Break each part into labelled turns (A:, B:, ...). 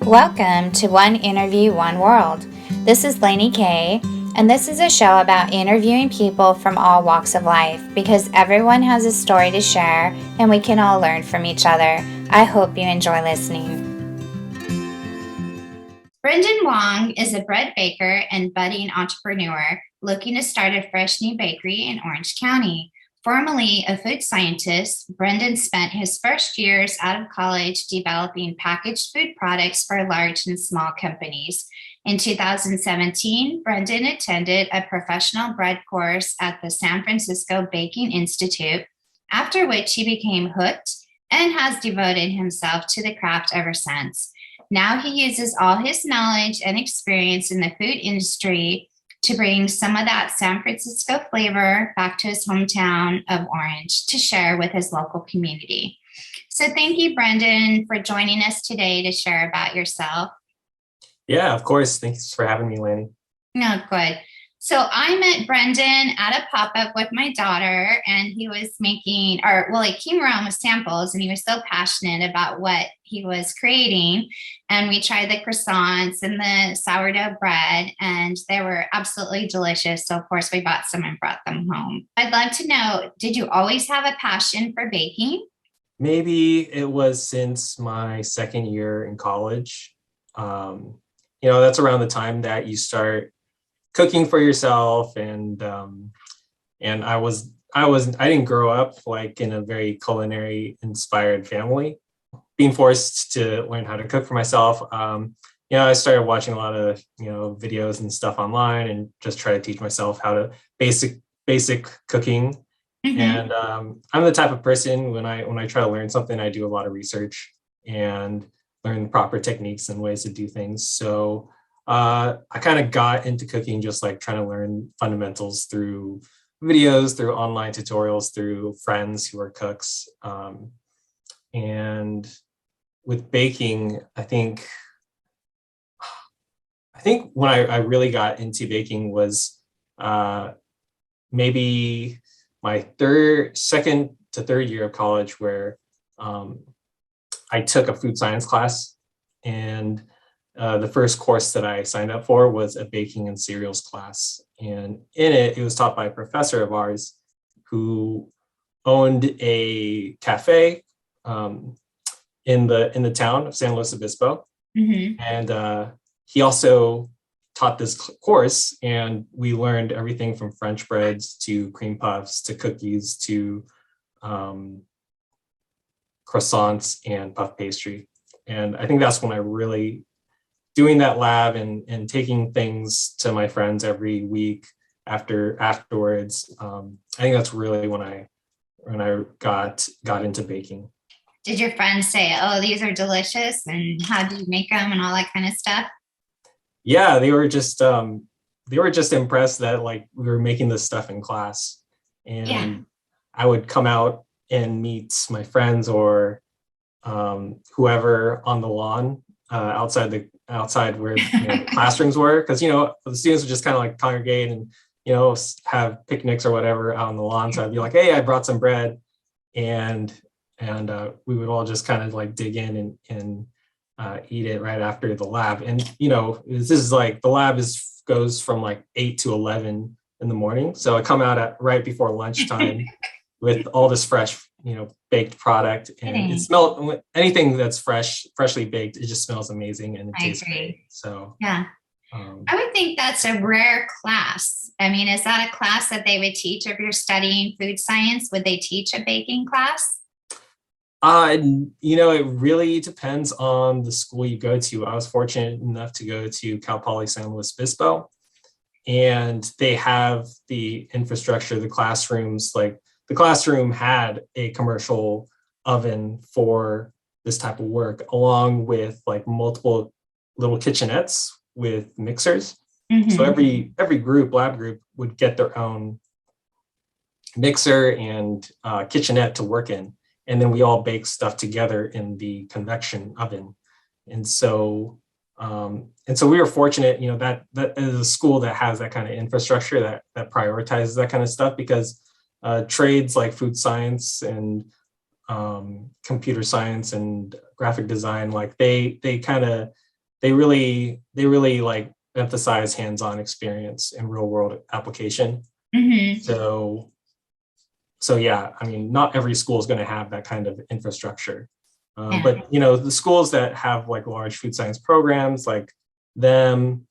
A: Welcome to One Interview, One World. This is Lainey Kay, and this is a show about interviewing people from all walks of life because everyone has a story to share and we can all learn from each other. I hope you enjoy listening. Brendan Wong is a bread baker and budding entrepreneur looking to start a fresh new bakery in Orange County. Formerly a food scientist, Brendan spent his first years out of college developing packaged food products for large and small companies. In 2017, Brendan attended a professional bread course at the San Francisco Baking Institute, after which he became hooked and has devoted himself to the craft ever since. Now he uses all his knowledge and experience in the food industry to bring some of that San Francisco flavor back to his hometown of Orange to share with his local community. So thank you, Brendan, for joining us today to share about yourself.
B: Yeah, of course. Thanks for having me, Lanny.
A: No, good. So I met Brendan at a pop-up with my daughter, and he was making, he came around with samples, and he was so passionate about what he was creating. And we tried the croissants and the sourdough bread, and they were absolutely delicious. So of course we bought some and brought them home. I'd love to know, did you always have a passion for baking?
B: Maybe it was since my second year in college. That's around the time that you start cooking for yourself, and I didn't grow up like in a very culinary inspired family. Being forced to learn how to cook for myself, I started watching a lot of videos and stuff online, and just try to teach myself how to basic cooking. Mm-hmm. And I'm the type of person when I try to learn something, I do a lot of research and learn the proper techniques and ways to do things. So I kind of got into cooking just like trying to learn fundamentals through videos, through online tutorials, through friends who are cooks. And with baking, I think when I really got into baking was maybe my second to third year of college, where I took a food science class, and the first course that I signed up for was a baking and cereals class. And in it was taught by a professor of ours who owned a cafe in the town of San Luis Obispo. Mm-hmm. And he also taught this course, and we learned everything from French breads to cream puffs to cookies to croissants and puff pastry. And I think that's when I really, doing that lab and taking things to my friends every week afterwards, I think that's really when I got into baking.
A: Did your friends say, "Oh, these are delicious," and how do you make them and all that kind of stuff?
B: Yeah, they were just impressed that like we were making this stuff in class, and yeah. I would come out and meet my friends or whoever on the lawn outside where the classrooms were, because the students would just kind of like congregate and have picnics or whatever out on the lawn. So I'd be like, "Hey, I brought some bread," and we would all just kind of like dig in and eat it right after the lab. And this is like the lab goes from like 8 to 11 in the morning, so I come out at right before lunchtime with all this fresh baked product, and it smells, anything that's freshly baked, it just smells amazing and it tastes great. So
A: yeah, I would think that's a rare class. I mean, is that a class that they would teach if you're studying food science? Would they teach a baking class?
B: It really depends on the school you go to. I was fortunate enough to go to Cal Poly San Luis Obispo, and they have the infrastructure, the classrooms. Like the classroom had a commercial oven for this type of work, along with like multiple little kitchenettes with mixers. Mm-hmm. So every lab group would get their own mixer and kitchenette to work in. And then we all bake stuff together in the convection oven. And so we were fortunate, that is a school that has that kind of infrastructure that prioritizes that kind of stuff, because trades like food science and computer science and graphic design, like they kind of they really like emphasize hands-on experience and real world application.
A: Mm-hmm.
B: So yeah, I mean, not every school is going to have that kind of infrastructure.
A: Yeah.
B: But you know, the schools that have like large food science programs, like them,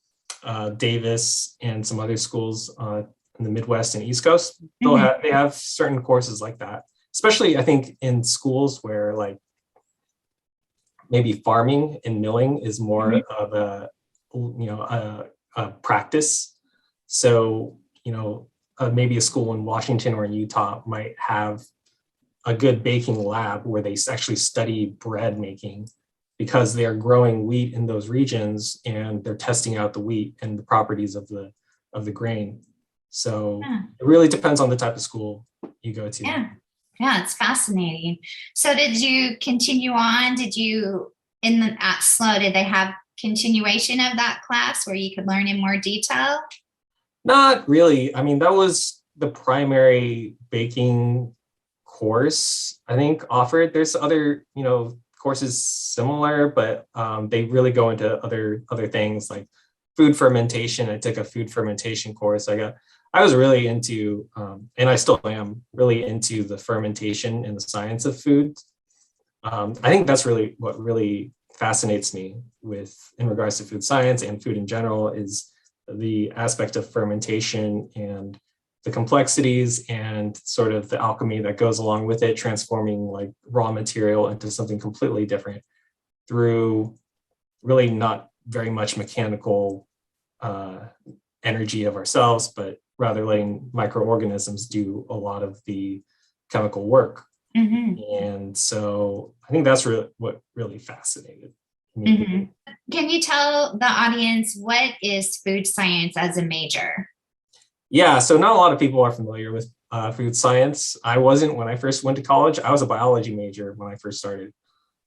B: Davis, and some other schools in the Midwest and East Coast, they have certain courses like that. Especially, I think, in schools where like maybe farming and milling is more of a a practice. So you know, maybe a school in Washington or in Utah might have a good baking lab where they actually study bread making, because they are growing wheat in those regions and they're testing out the wheat and the properties of the grain. So it really depends on the type of school you go to.
A: Yeah, it's fascinating. So did you continue on? Did you at SLO, did they have continuation of that class where you could learn in more detail?
B: Not really. I mean, that was the primary baking course I think offered. There's other, you know, courses similar, but they really go into other things like food fermentation. I took a food fermentation course. I was really into, and I still am really into the fermentation and the science of food. I think that's really what really fascinates me in regards to food science and food in general, is the aspect of fermentation and the complexities and sort of the alchemy that goes along with it, transforming like raw material into something completely different through really not very much mechanical energy of ourselves, but rather letting microorganisms do a lot of the chemical work. And so I think that's what really fascinated me.
A: Can you tell the audience, what is food science as a major?
B: Yeah, so not a lot of people are familiar with food science. I wasn't when I first went to college. I was a biology major when I first started.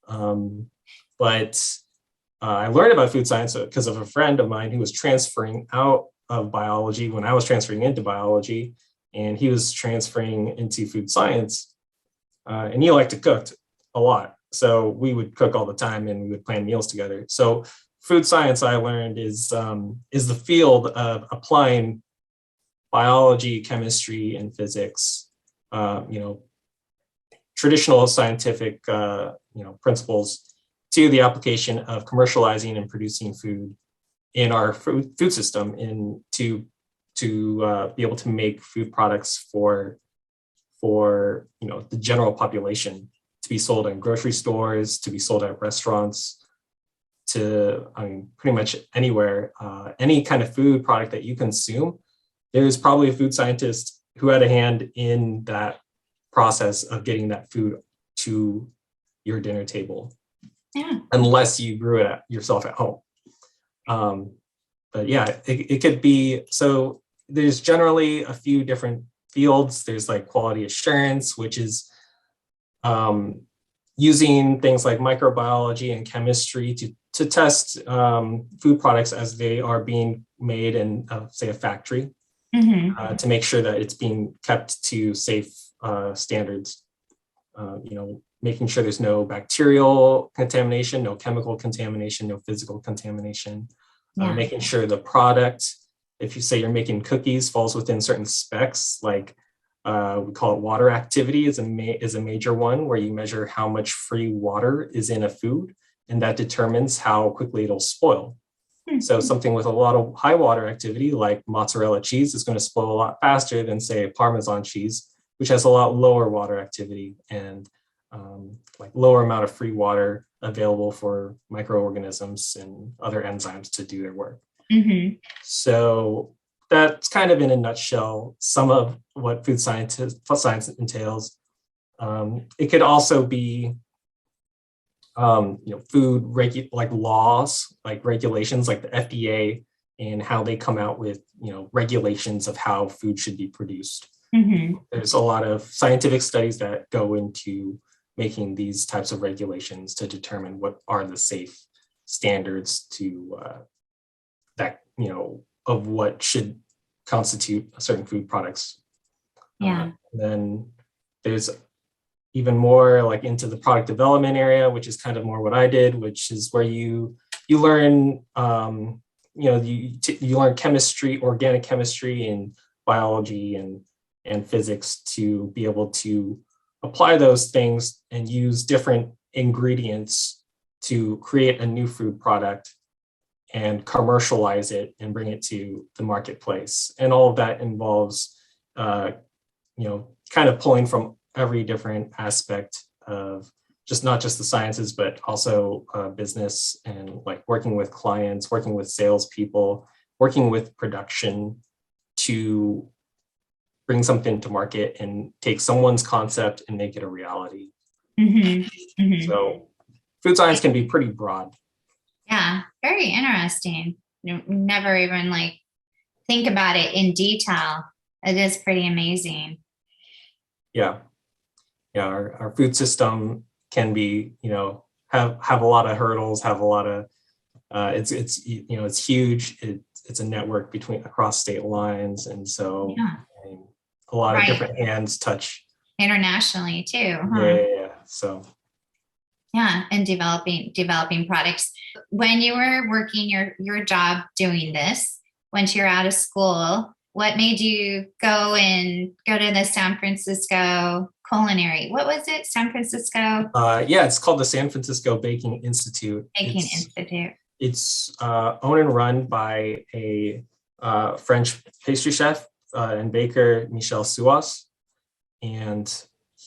B: But I learned about food science because of a friend of mine who was transferring out of biology when I was transferring into biology, and he was transferring into food science. And he liked to cook a lot. So we would cook all the time and we would plan meals together. So food science, I learned, is the field of applying biology, chemistry, and physics, traditional scientific, principles to the application of commercializing and producing food in our food system, and to be able to make food products for the general population, to be sold in grocery stores, to be sold at restaurants, pretty much anywhere. Any kind of food product that you consume, there's probably a food scientist who had a hand in that process of getting that food to your dinner table.
A: Yeah.
B: Unless you grew it yourself at home. But yeah, it could be, so there's generally a few different fields. There's like quality assurance, which is using things like microbiology and chemistry to test food products as they are being made in, say, a factory, to make sure that it's being kept to safe standards. Making sure there's no bacterial contamination, no chemical contamination, no physical contamination. Making sure the product, if you say you're making cookies, falls within certain specs, like we call it water activity, is a major one, where you measure how much free water is in a food, and that determines how quickly it'll spoil. So something with a lot of high water activity, like mozzarella cheese, is going to spoil a lot faster than, say, Parmesan cheese, which has a lot lower water activity and like lower amount of free water available for microorganisms and other enzymes to do their work. So that's kind of, in a nutshell, some of what food science entails. It could also be food like laws, like regulations, like the FDA, and how they come out with regulations of how food should be produced. There's a lot of scientific studies that go into making these types of regulations to determine what are the safe standards to of what should constitute certain food products. Then there's even more like into the product development area, which is kind of more what I did, which is where you you learn, you learn chemistry, organic chemistry and biology and physics to be able to apply those things and use different ingredients to create a new food product and commercialize it and bring it to the marketplace. And all of that involves, kind of pulling from every different aspect of not just the sciences, but also business and like working with clients, working with salespeople, working with production to bring something to market and take someone's concept and make it a reality.
A: Mm-hmm. Mm-hmm.
B: So food science can be pretty broad.
A: Yeah, very interesting. Never even like think about it in detail. It is pretty amazing.
B: Yeah. Our food system can be, have a lot of hurdles, have a lot of, it's huge. It's a network across state lines. And so a lot of different hands touch.
A: Internationally too. Huh?
B: Yeah. So.
A: Yeah, and developing products. When you were working your job doing this, once you're out of school, what made you go to the San Francisco culinary? What was it? San Francisco?
B: It's called the San Francisco Baking Institute. It's owned and run by a French pastry chef and baker, Michel Suas. And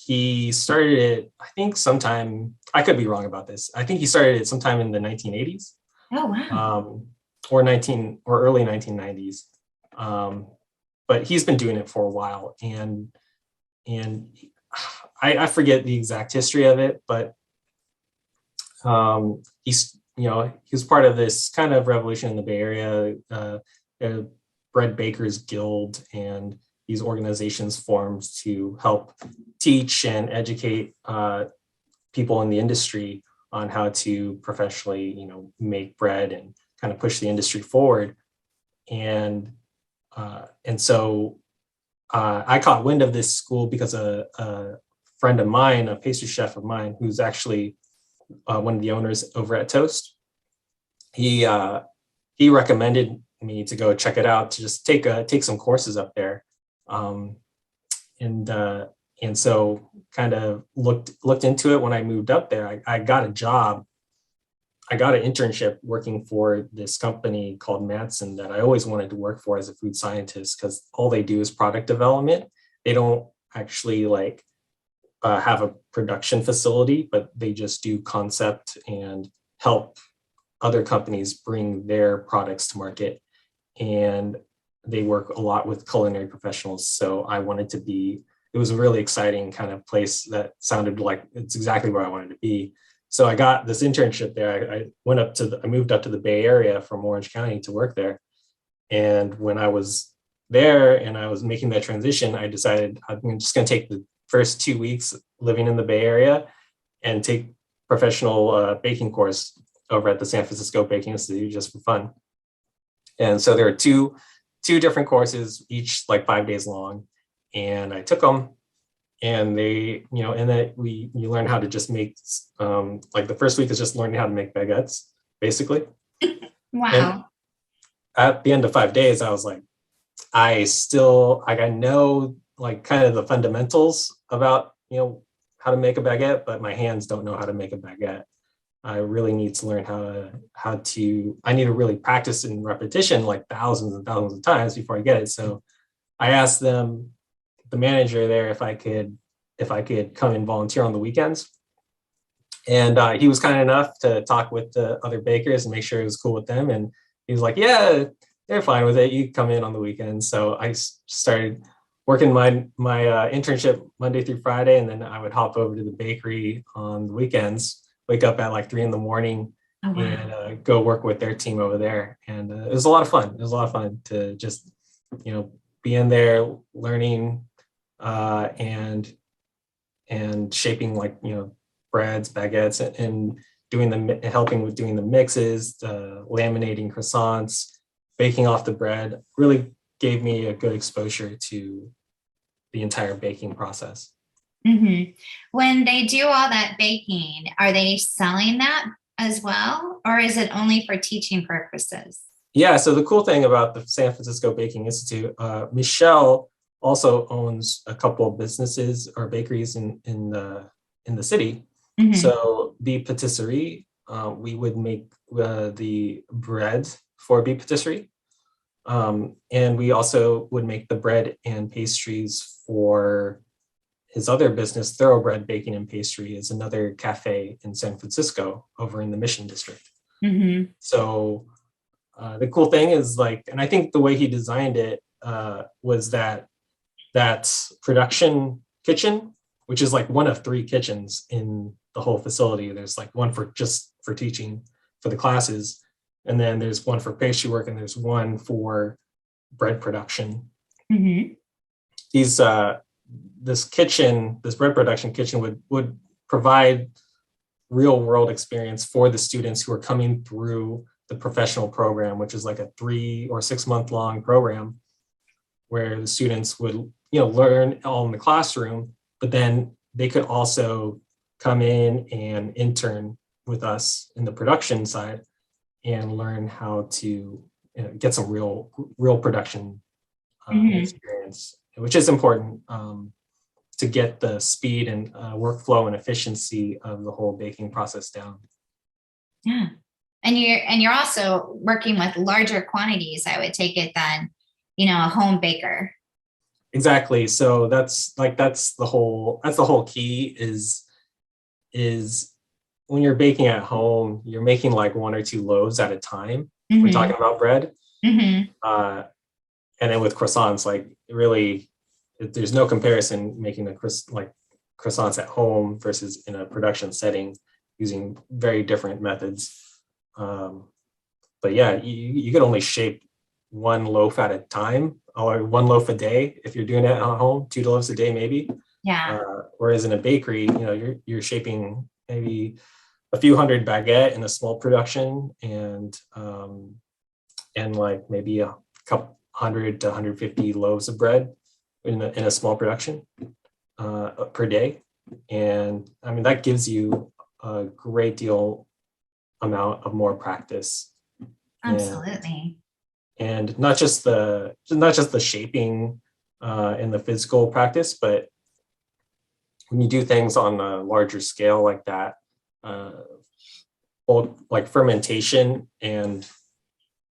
B: he started it, I think sometime, I could be wrong about this. I think he started it sometime in the 1980s.
A: Oh, wow.
B: Or early 1990s. But he's been doing it for a while. And I forget the exact history of it, but he was part of this kind of revolution in the Bay Area, Bread Bakers Guild, and these organizations formed to help teach and educate people in the industry on how to professionally, make bread and kind of push the industry forward. And so I caught wind of this school because a friend of mine, a pastry chef of mine, who's actually one of the owners over at Toast, he recommended me to go check it out, to just take some courses up there. And so kind of looked into it. When I moved up there, I got a job. I got an internship working for this company called Madsen that I always wanted to work for as a food scientist, because all they do is product development. They don't actually have a production facility, but they just do concept and help other companies bring their products to market. And they work a lot with culinary professionals. So I wanted to it was a really exciting kind of place that sounded like it's exactly where I wanted to be. So I got this internship there. I moved up to the Bay Area from Orange County to work there. And when I was there and I was making that transition, I decided I'm just going to take the first 2 weeks living in the Bay Area and take professional baking course over at the San Francisco Baking Institute just for fun. And so there are two different courses, each like 5 days long. And I took them, and they, and then you learn how to just make, the first week is just learning how to make baguettes, basically.
A: Wow.
B: And at the end of 5 days, I was like, I know kind of the fundamentals about, how to make a baguette, but my hands don't know how to make a baguette. I really need to learn I need to really practice in repetition, like thousands and thousands of times before I get it. So I asked the manager there, if I could come and volunteer on the weekends. And he was kind enough to talk with the other bakers and make sure it was cool with them. And he was like, yeah, they're fine with it. You come in on the weekends. So I started working my internship Monday through Friday. And then I would hop over to the bakery on the weekends, wake up at like 3 a.m. and go work with their team over there. And it was a lot of fun. It was a lot of fun to just, be in there learning and shaping breads, baguettes, and helping with doing the mixes, laminating croissants, baking off the bread. Really gave me a good exposure to the entire baking process.
A: Mm-hmm. When they do all that baking, are they selling that as well, or is it only for teaching purposes?
B: Yeah, so the cool thing about the San Francisco Baking Institute, Michelle also owns a couple of businesses or bakeries in the city.
A: Mm-hmm.
B: So Bee Patisserie, we would make the bread for Bee Patisserie. And we also would make the bread and pastries for his other business, Thoroughbred Baking and Pastry, is another cafe in San Francisco over in the Mission District.
A: Mm-hmm.
B: So the cool thing is and I think the way he designed it was that production kitchen, which is one of 3 kitchens in the whole facility. There's one for teaching for the classes, and then there's one for pastry work, and there's one for bread production.
A: Mm-hmm.
B: This bread production kitchen would provide real world experience for the students who are coming through the professional program, which is a 3 or 6 month long program where the students would learn all in the classroom, but then they could also come in and intern with us in the production side and learn how to get some real production experience, which is important to get the speed and workflow and efficiency of the whole baking process down.
A: Yeah. And you're also working with larger quantities, I would take it, than, a home baker.
B: Exactly. So that's the whole key is when you're baking at home, you're making 1 or 2 loaves at a time. Mm-hmm. We're talking about bread.
A: Mm-hmm.
B: And then with croissants, really, there's no comparison making croissants at home versus in a production setting using very different methods. But yeah, you could only shape 1 loaf at a time, or 1 loaf a day if you're doing it at home, 2 loaves a day maybe.
A: Yeah.
B: Whereas in a bakery, you're shaping maybe a few hundred baguette in a small production, and maybe a couple 100 to 150 loaves of bread in a small production per day. And I mean, that gives you a great deal amount of more practice.
A: Absolutely.
B: And not just the shaping and the physical practice, but when you do things on a larger scale like that, both fermentation and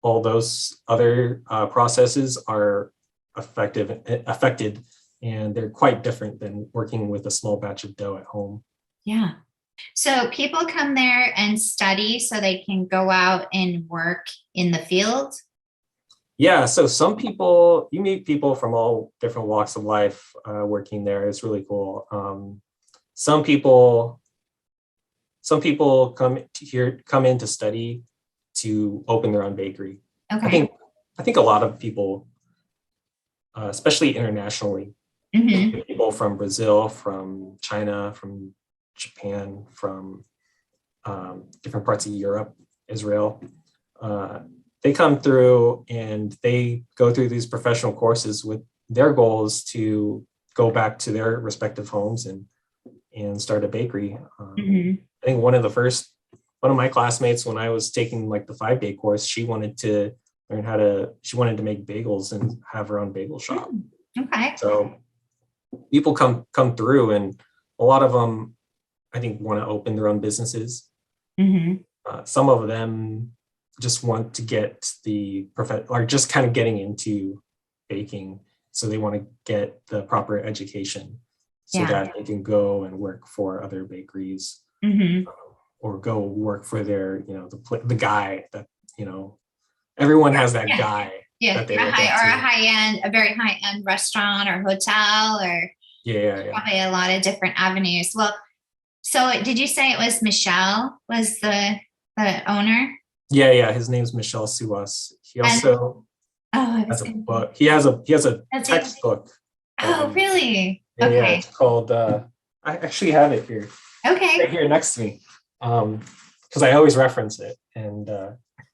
B: all those other processes are affected, and they're quite different than working with a small batch of dough at home.
A: Yeah. So people come there and study so they can go out and work in the field?
B: Yeah, so you meet people from all different walks of life working there. It's really cool. Some people come in to study to open their own bakery.
A: Okay.
B: I think a lot of people, especially internationally,
A: mm-hmm.
B: people from Brazil, from China, from Japan, from different parts of Europe, Israel, they come through and they go through these professional courses with their goals to go back to their respective homes and start a bakery.
A: mm-hmm.
B: I think one of my classmates, when I was taking the 5-day course, she wanted to make bagels and have her own bagel shop.
A: Okay.
B: So people come through, and a lot of them, I think, want to open their own businesses.
A: Mm-hmm.
B: Some of them just want to get or just kind of getting into baking. So they want to get the proper education so that they can go and work for other bakeries.
A: Mm-hmm.
B: Or go work for their, the guy that, everyone has that guy.
A: Yeah, a very high-end restaurant or hotel, or probably a lot of different avenues. Well, so did you say it was Michelle was the owner?
B: Yeah. His name's Michel Suas. He also has a book. He has a textbook.
A: Oh, really?
B: Okay. Yeah, it's called. I actually have it here.
A: Okay.
B: Right here next to me, because I always reference it. And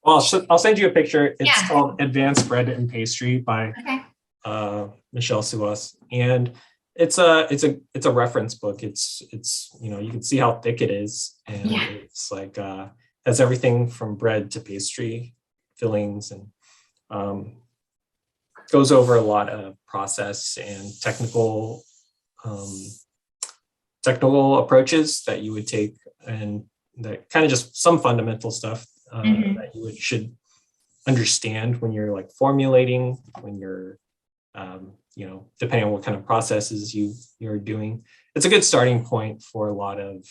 B: I'll send you a picture. It's called Advanced Bread and Pastry by Michel Suas, and it's a reference book. It's you can see how thick it is, and it's has everything from bread to pastry, fillings, and goes over a lot of process and technical approaches that you would take, and that kind of just some fundamental stuff that should understand when you're like formulating, when you're depending on what kind of processes you're doing. It's a good starting point for a lot of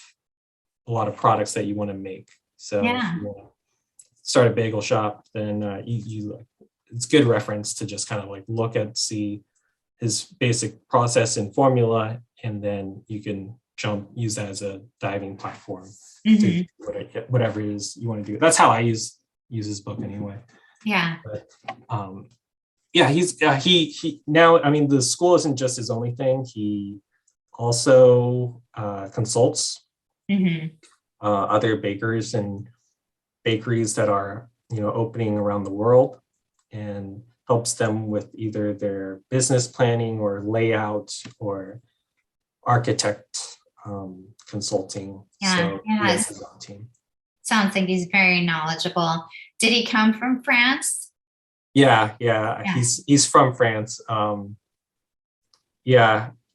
B: products that you want to make. So if you want to start a bagel shop, then it's good reference to just kind of like see his basic process and formula, and then you can use that as a diving platform to do whatever it is you want to do. That's how I use his book anyway.
A: Yeah.
B: But, he now, I mean, the school isn't just his only thing. He also consults other bakers and bakeries that are, opening around the world, and helps them with either their business planning or layout or architect consulting.
A: Yeah,
B: so he has his own team.
A: Sounds like he's very knowledgeable. Did he come from France?
B: Yeah. He's from France. I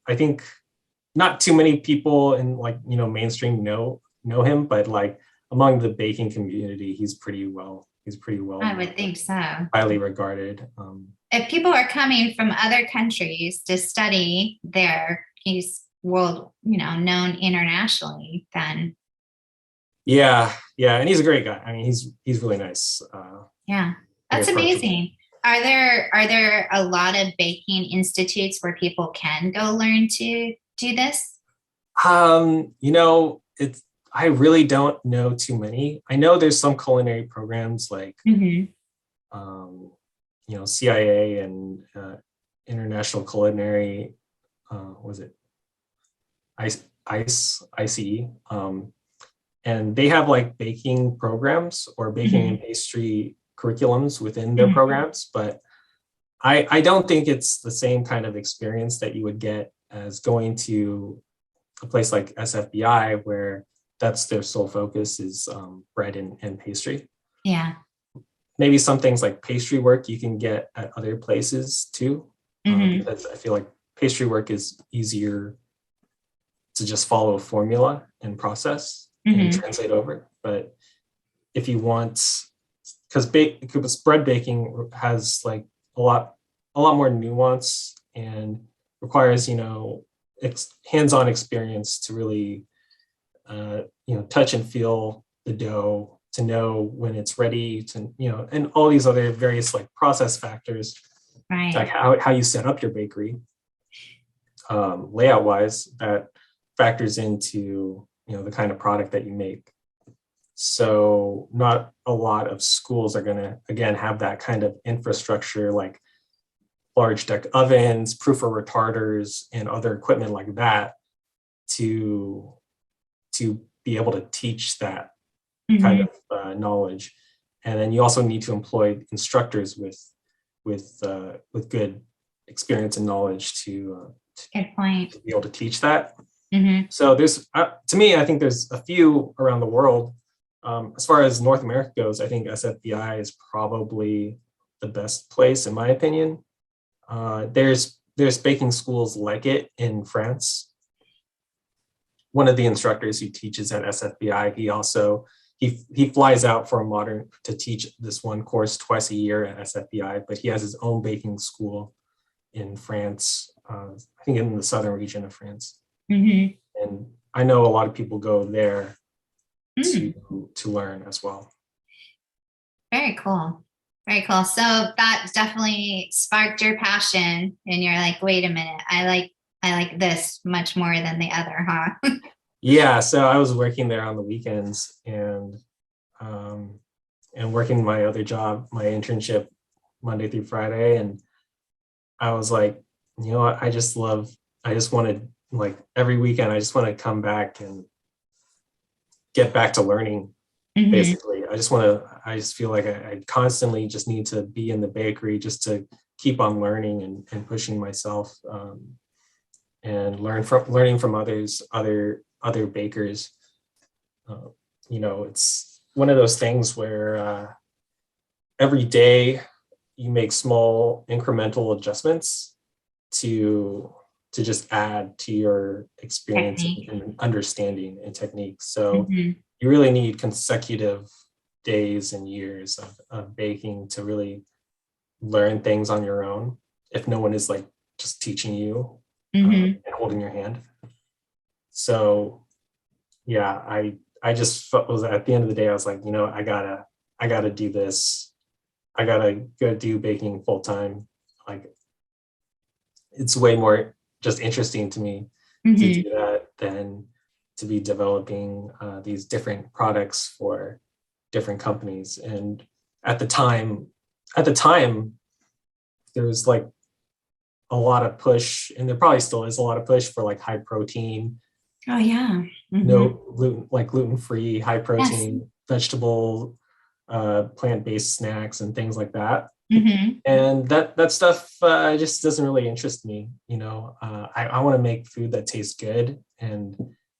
B: think not too many people in mainstream know him, but like among the baking community, he's pretty well.
A: I would think so.
B: Highly regarded.
A: If people are coming from other countries to study there, he's known internationally, then.
B: Yeah, and he's a great guy. I mean, he's really nice.
A: That's amazing. Are there a lot of baking institutes where people can go learn to do this?
B: I really don't know too many. I know there's some culinary programs like CIA and International Culinary, was it ICE, and they have like baking programs or baking and pastry curriculums within their programs, but I don't think it's the same kind of experience that you would get as going to a place like SFBI, where that's their sole focus is bread and pastry.
A: Yeah.
B: Maybe some things like pastry work you can get at other places too, because I feel like pastry work is easier to just follow a formula and process and translate over. But if you want, because bread baking has like a lot more nuance and requires hands-on experience to really touch and feel the dough, to know when it's ready, to and all these other various like process factors,
A: right?
B: Like how you set up your bakery, layout wise, that factors into the kind of product that you make. So not a lot of schools are going to again have that kind of infrastructure, like large deck ovens, proofer retarders, and other equipment like that to be able to teach that kind of knowledge. And then you also need to employ instructors with good experience and knowledge to be able to teach that. So there's, to me, I think there's a few around the world. As far as North America goes, I think SFBI is probably the best place, in my opinion. There's baking schools like it in France. One of the instructors who teaches at SFBI, he flies out for to teach this one course twice a year at SFBI, but he has his own baking school in France, I think in the southern region of France. And I know a lot of people go there to learn as well.
A: Very cool. Very cool. So that definitely sparked your passion, and you're like, wait a minute, I like this much more than the other, huh?
B: Yeah. So I was working there on the weekends and working my other job, my internship, Monday through Friday. And I was like, I just wanted, like, every weekend, I just want to come back and get back to learning. Basically, I just feel like I constantly just need to be in the bakery just to keep on learning and pushing myself, and learning from other bakers. one of those things where every day you make small incremental adjustments to just add to your experience and understanding and technique. So you really need consecutive days and years of baking to really learn things on your own if no one is like just teaching you and holding your hand. So yeah, I just felt was at the end of the day, I was like, you know, I gotta do this. I gotta go do baking full time. Like it's way more just interesting to me to do that than to be developing these different products for different companies. And at the time, there was like a lot of push, and there probably still is a lot of push for like high protein.
A: Oh yeah.
B: No gluten, like gluten-free, high protein, vegetable, plant-based snacks and things like that. And that stuff just doesn't really interest me. You know, I want to make food that tastes good and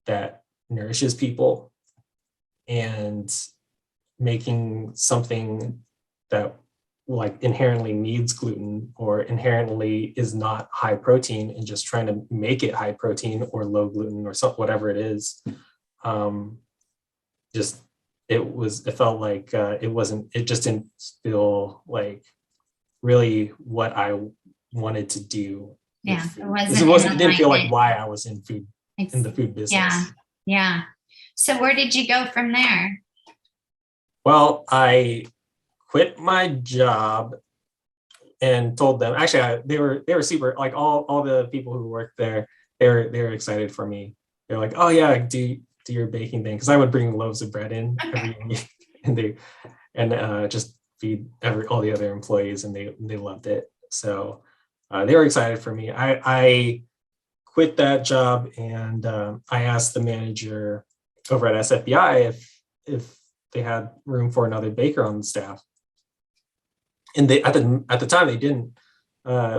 B: that nourishes people, and making something that like inherently needs gluten or inherently is not high protein and just trying to make it high protein or low gluten or something, whatever it is. Just it felt like it just didn't feel like really what I wanted to do.
A: Yeah,
B: it didn't feel like why I was in the food business.
A: Yeah. So where did you go from there?
B: Well, I quit my job and told them, actually they were super, like all the people who worked there, they were excited for me. They're like, oh yeah, do your baking thing, because I would bring loaves of bread in every week and just feed all the other employees, and they loved it. So they were excited for me. I quit that job, and I asked the manager over at SFBI if they had room for another baker on the staff. And they at the time they didn't.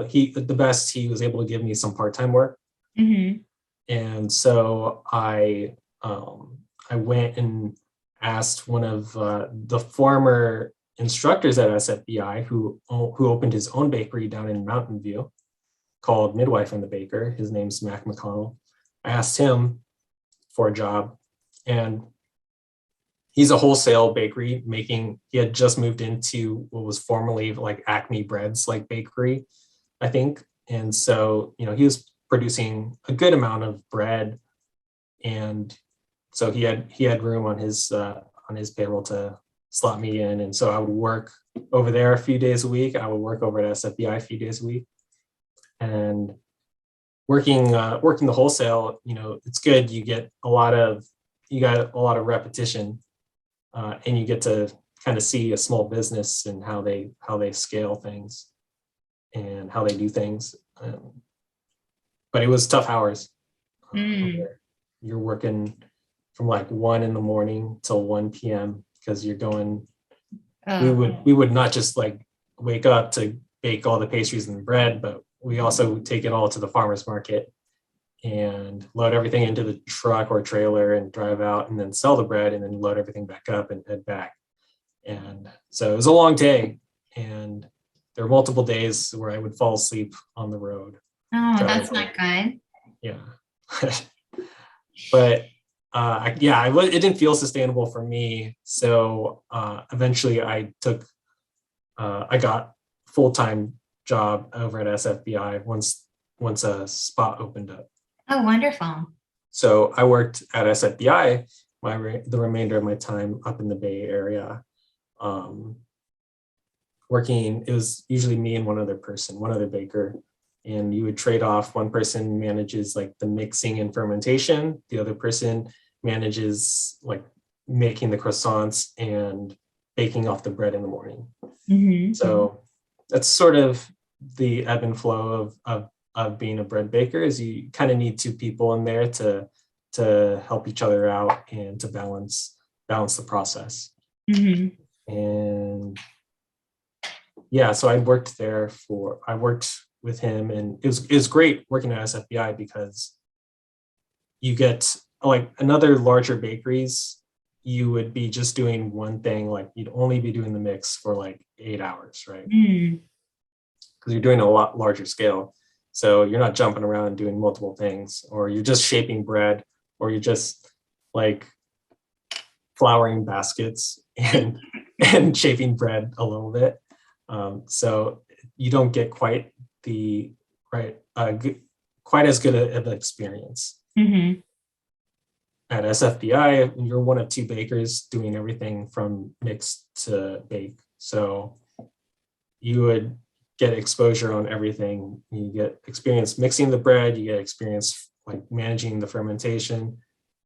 B: He was able to give me some part-time work. And so I went and asked one of the former instructors at SFBI who opened his own bakery down in Mountain View called Midwife and the Baker. His name's Mac McConnell. I asked him for a job, and he's a wholesale bakery he had just moved into what was formerly like Acme Breads, like bakery, I think. And so, you know, he was producing a good amount of bread. And so he had room on his payroll to slot me in. And so I would work over there a few days a week. I would work over at SFBI a few days a week. And working the wholesale, you know, it's good. You got a lot of repetition. And you get to kind of see a small business and how they scale things and how they do things. But it was tough hours. You're working from like 1 a.m. till 1 p.m. because you're going. We would not just like wake up to bake all the pastries and the bread, but we also take it all to the farmer's market and load everything into the truck or trailer and drive out, and then sell the bread, and then load everything back up and head back. And so it was a long day, and there were multiple days where I would fall asleep on the road.
A: Oh, that's not good.
B: Yeah. But it didn't feel sustainable for me. So eventually I got full-time job over at SFBI once a spot opened up.
A: Oh, wonderful.
B: So I worked at SFBI the remainder of my time up in the Bay Area. Working, it was usually me and one other baker, and you would trade off. One person manages like the mixing and fermentation. The other person manages like making the croissants and baking off the bread in the morning. So that's sort of the ebb and flow of being a bread baker, is you kind of need two people in there to help each other out and to balance the process. And yeah, so I worked with him, and it was great working at SFBI because you get like another larger bakeries you would be just doing one thing, like you'd only be doing the mix for like 8 hours, right?
A: Mm.
B: Because you're doing a lot larger scale. So you're not jumping around and doing multiple things, or you're just shaping bread, or you're just like flouring baskets and shaping bread a little bit. So you don't get quite the quite as good of an experience.
A: Mm-hmm.
B: At SFBI, you're one of two bakers doing everything from mix to bake. So you would get exposure on everything. You get experience mixing the bread, you get experience like managing the fermentation,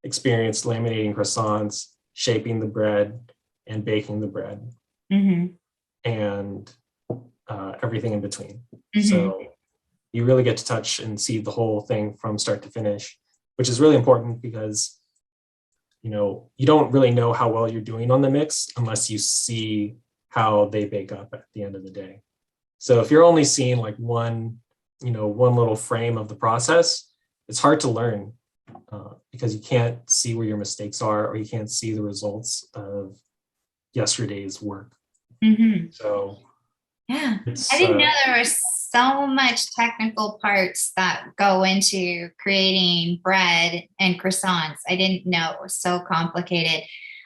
B: experience laminating croissants, shaping the bread, and baking the bread,
A: Mm-hmm.
B: and everything in between.
A: Mm-hmm.
B: So you really get to touch and see the whole thing from start to finish, which is really important because you don't really know how well you're doing on the mix unless you see how they bake up at the end of the day. So if you're only seeing like one little frame of the process, it's hard to learn because you can't see where your mistakes are, or you can't see the results of yesterday's work.
A: Mm-hmm.
B: So
A: yeah, I didn't know there was so much technical parts that go into creating bread and croissants. I didn't know it was so complicated.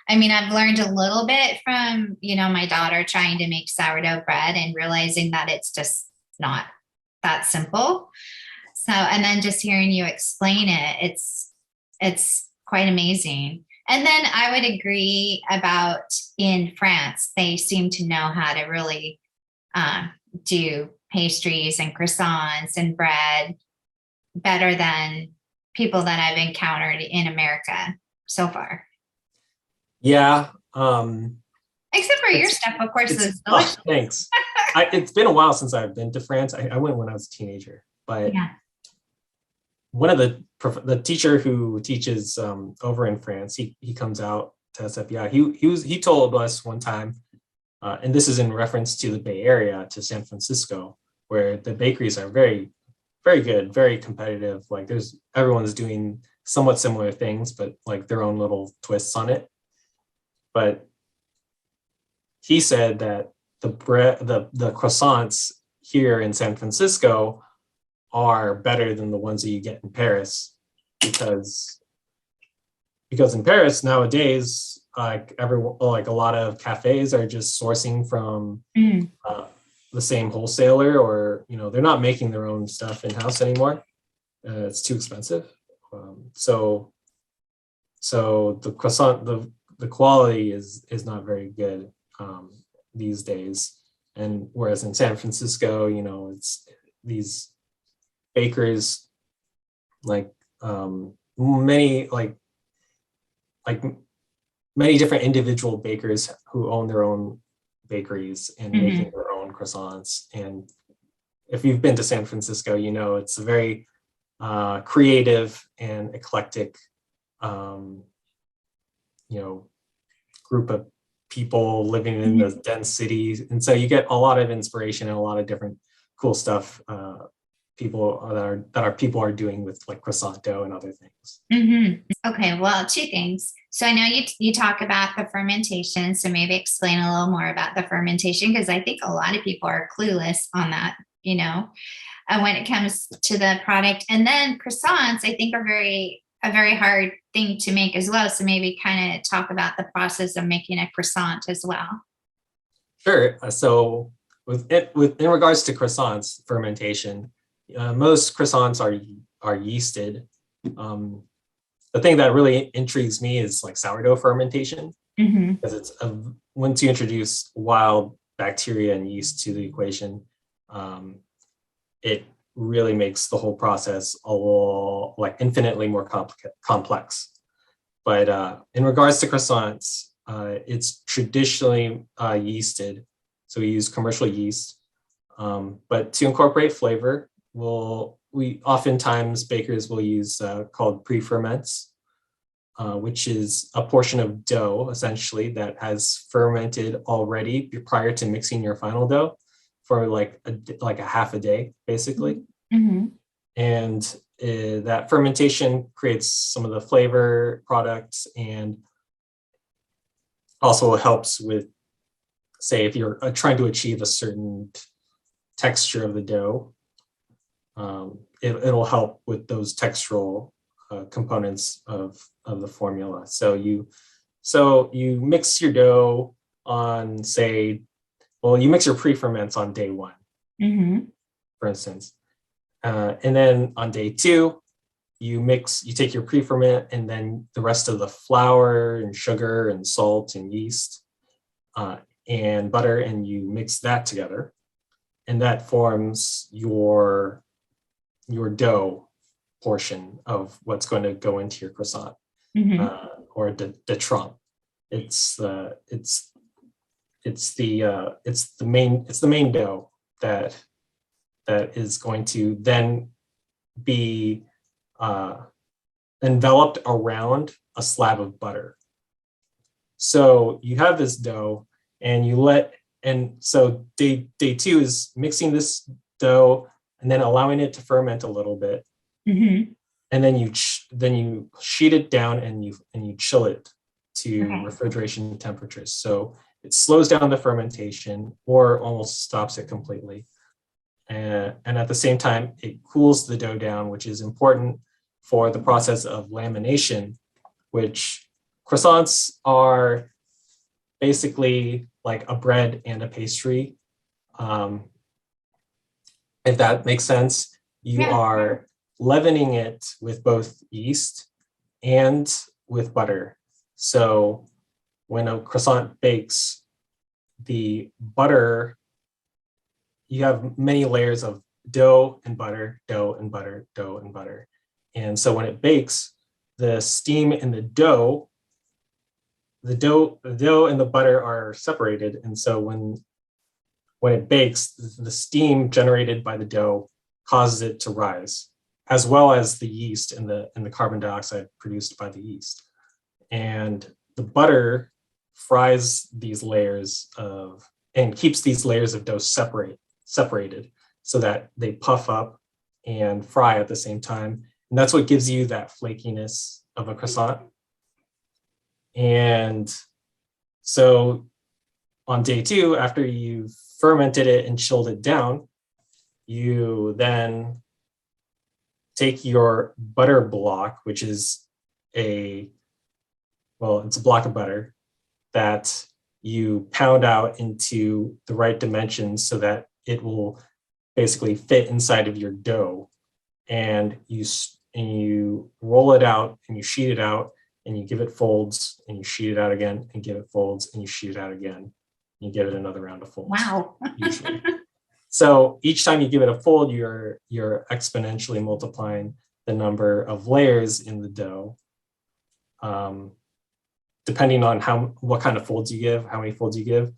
A: I mean, I've learned a little bit from, my daughter trying to make sourdough bread and realizing that it's just not that simple. So, and then just hearing you explain it, it's quite amazing. And then I would agree about in France, they seem to know how to really do pastries and croissants and bread better than people that I've encountered in America so far.
B: Yeah.
A: Except for your stuff, of course, is delicious.
B: Thanks. It's been a while since I've been to France. I went when I was a teenager, but yeah. One of the teacher who teaches over in France, he comes out to SFBI. He told us one time, and this is in reference to the Bay Area, to San Francisco, where the bakeries are very, very good, very competitive. Like everyone's doing somewhat similar things, but like their own little twists on it. But he said that the croissants here in San Francisco are better than the ones that you get in Paris, because in Paris nowadays, like a lot of cafes are just sourcing from the same wholesaler, or they're not making their own stuff in house anymore. It's too expensive. So the croissant, the quality is not very good these days. And whereas in San Francisco, it's these bakers, like many different individual bakers who own their own bakeries and making their own croissants. And if you've been to San Francisco, it's a very creative and eclectic group of people living in the dense cities. And so you get a lot of inspiration and a lot of different cool stuff people are doing with like croissant dough and other things.
A: Mm-hmm. Okay, well, two things. So I know you talk about the fermentation, so maybe explain a little more about the fermentation, because I think a lot of people are clueless on that, when it comes to the product. And then croissants, I think, are a very hard thing to make as well. So maybe kind of talk about the process of making a croissant as well.
B: Sure. So in regards to croissants fermentation, most croissants are yeasted. The thing that really intrigues me is like sourdough fermentation, because it's once you introduce wild bacteria and yeast to the equation, it really makes the whole process infinitely more complex. But in regards to croissants, it's traditionally yeasted, so we use commercial yeast. But to incorporate flavor, oftentimes bakers will use called pre-ferments, which is a portion of dough essentially that has fermented already prior to mixing your final dough for like a half a day, basically. And that fermentation creates some of the flavor products, and also helps with, say, if you're trying to achieve a certain texture of the dough, it'll help with those textural components of the formula. So you mix your dough on, say, you mix your pre-ferments on day one, for instance. And then on day two, you take your pre-ferment and then the rest of the flour and sugar and salt and yeast and butter, and you mix that together. And that forms your dough portion of what's going to go into your croissant or the trump. It's the main dough that is going to then be enveloped around a slab of butter. So you have this dough, and so day two is mixing this dough and then allowing it to ferment a little bit, and then you sheet it down and you chill it to refrigeration temperatures. So it slows down the fermentation or almost stops it completely. And at the same time, it cools the dough down, which is important for the process of lamination, which croissants are basically like a bread and a pastry. If that makes sense, you are leavening it with both yeast and with butter. So when a croissant bakes, the butter, you have many layers of dough and butter, dough and butter, dough and butter. And so when it bakes, the steam in the dough and the butter are separated. And so when it bakes, the steam generated by the dough causes it to rise, as well as the yeast and the carbon dioxide produced by the yeast. And the butter fries these layers and keeps these layers of dough separated so that they puff up and fry at the same time. And that's what gives you that flakiness of a croissant. And so on day two, after you've fermented it and chilled it down, you then take your butter block, which is it's a block of butter that you pound out into the right dimensions so that it will basically fit inside of your dough. And you roll it out and you sheet it out and you give it folds and you sheet it out again and give it folds and you sheet it out again. You give it another round of folds.
A: Wow.
B: Usually. So each time you give it a fold, you're exponentially multiplying the number of layers in the dough. Depending on what kind of folds you give, how many folds you give,